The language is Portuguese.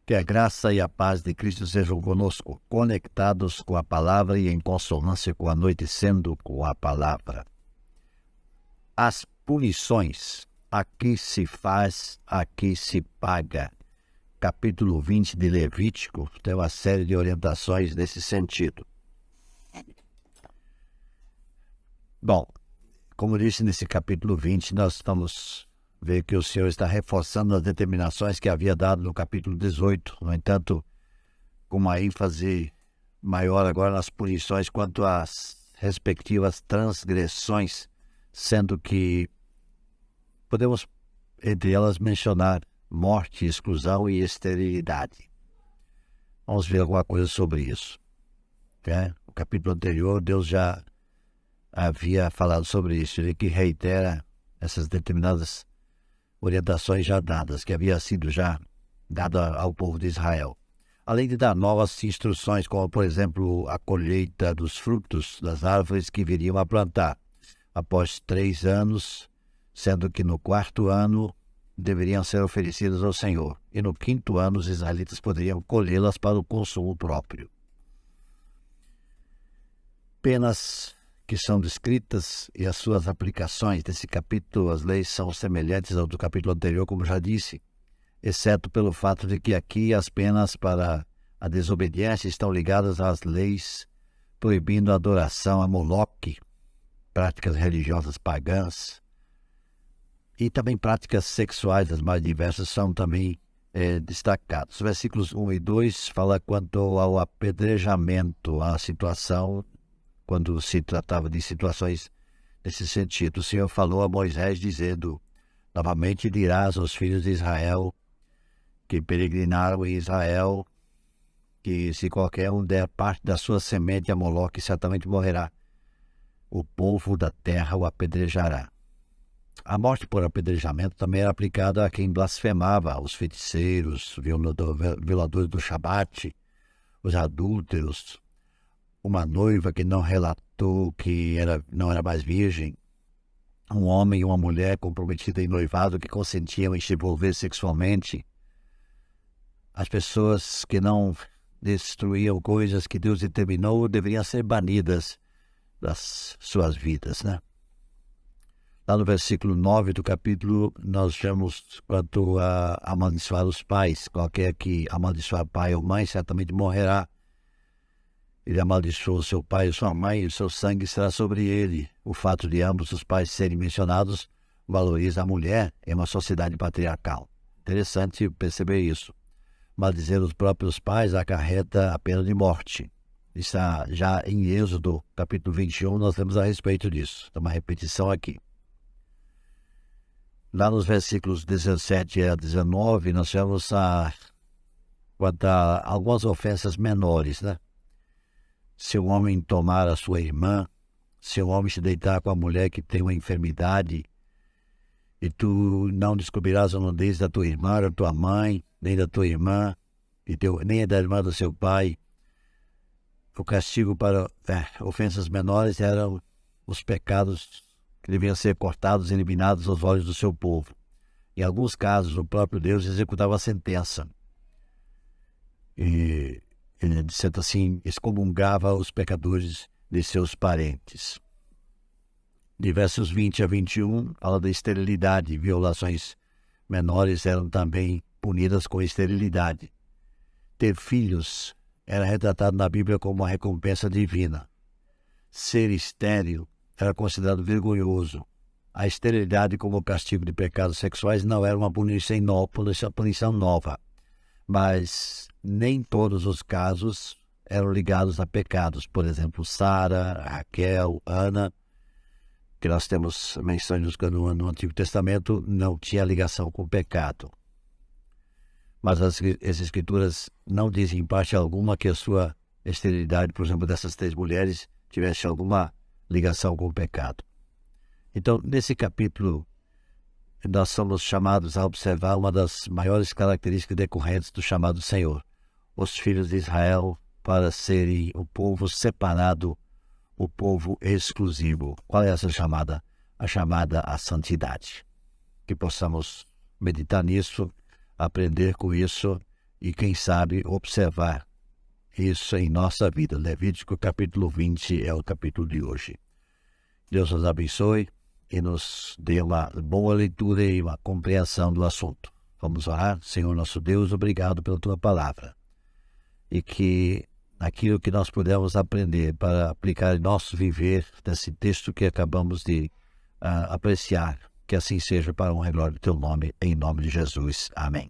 Que a graça e a paz de Cristo sejam conosco, conectados com a palavra e em consonância com a noite, sendo com a palavra. As punições, aqui se faz, aqui se paga. Capítulo 20 de Levítico tem uma série de orientações nesse sentido. Bom, como disse nesse capítulo 20, nós estamos vendo que o Senhor está reforçando as determinações que havia dado no capítulo 18. No entanto, com uma ênfase maior agora nas punições quanto às respectivas transgressões, sendo que podemos, entre elas, mencionar morte, exclusão e esterilidade. Vamos ver alguma coisa sobre isso. No capítulo anterior, Deus já havia falado sobre isso, ele que reitera essas determinadas orientações já dadas, que havia sido já dada ao povo de Israel. Além de dar novas instruções, como, por exemplo, a colheita dos frutos das árvores que viriam a plantar após 3 anos, sendo que no 4º ano deveriam ser oferecidas ao Senhor, e no 5º ano os israelitas poderiam colhê-las para o consumo próprio. Penas que são descritas e as suas aplicações desse capítulo, as leis são semelhantes ao do capítulo anterior, como já disse, exceto pelo fato de que aqui as penas para a desobediência estão ligadas às leis proibindo a adoração a Moloque, práticas religiosas pagãs, e também práticas sexuais as mais diversas são também destacados. Versículos 1 e 2 fala quanto ao apedrejamento, a situação quando se tratava de situações nesse sentido. O Senhor falou a Moisés dizendo: novamente dirás aos filhos de Israel que peregrinaram em Israel, que se qualquer um der parte da sua semente a Moloque, certamente morrerá. O povo da terra o apedrejará. A morte por apedrejamento também era aplicada a quem blasfemava, os feiticeiros, violadores do Shabat, os adúlteros, uma noiva que não relatou que não era mais virgem, um homem e uma mulher comprometida em noivado que consentiam em se envolver sexualmente, as pessoas que não destruíam coisas que Deus determinou deveriam ser banidas das suas vidas, Lá no versículo 9 do capítulo, nós vemos quanto a amaldiçoar os pais. Qualquer que amaldiçoar pai ou mãe certamente morrerá. Ele amaldiçoou seu pai e sua mãe, e o seu sangue será sobre ele. O fato de ambos os pais serem mencionados valoriza a mulher em uma sociedade patriarcal. Interessante perceber isso. Maldizer os próprios pais acarreta a pena de morte. Está já em Êxodo, capítulo 21, nós temos a respeito disso. Tem uma repetição aqui. Lá nos versículos 17 a 19, nós vemos quanto a algumas ofensas menores, Se um homem tomar a sua irmã, se um homem se deitar com a mulher que tem uma enfermidade, e tu não descobrirás a nudez da tua irmã, da tua mãe, nem da tua irmã, nem da irmã do seu pai. O castigo para ofensas menores eram os pecados que deviam ser cortados e eliminados aos olhos do seu povo. Em alguns casos, o próprio Deus executava a sentença. E ele, de certo assim, excomungava os pecadores de seus parentes. De versos 20 a 21, fala da esterilidade. Violações menores eram também punidas com esterilidade. Ter filhos era retratado na Bíblia como uma recompensa divina. Ser estéril era considerado vergonhoso. A esterilidade como castigo de pecados sexuais não era uma punição nova, mas nem todos os casos eram ligados a pecados. Por exemplo, Sara, Raquel, Ana, que nós temos menções no Antigo Testamento, não tinha ligação com o pecado. Mas as Escrituras não dizem em parte alguma que a sua esterilidade, por exemplo, dessas 3 mulheres, tivesse alguma ligação com o pecado. Então, nesse capítulo, nós somos chamados a observar uma das maiores características decorrentes do chamado do Senhor. Os filhos de Israel para serem o povo separado, o povo exclusivo. Qual é essa chamada? A chamada à santidade. Que possamos meditar nisso, aprender com isso e, quem sabe, observar isso em nossa vida. Levítico capítulo 20 é o capítulo de hoje. Deus nos abençoe e nos dê uma boa leitura e uma compreensão do assunto. Vamos orar. Senhor nosso Deus, obrigado pela tua palavra. E que aquilo que nós pudermos aprender para aplicar em nosso viver desse texto que acabamos de apreciar, que assim seja para a honra e glória do teu nome, em nome de Jesus. Amém.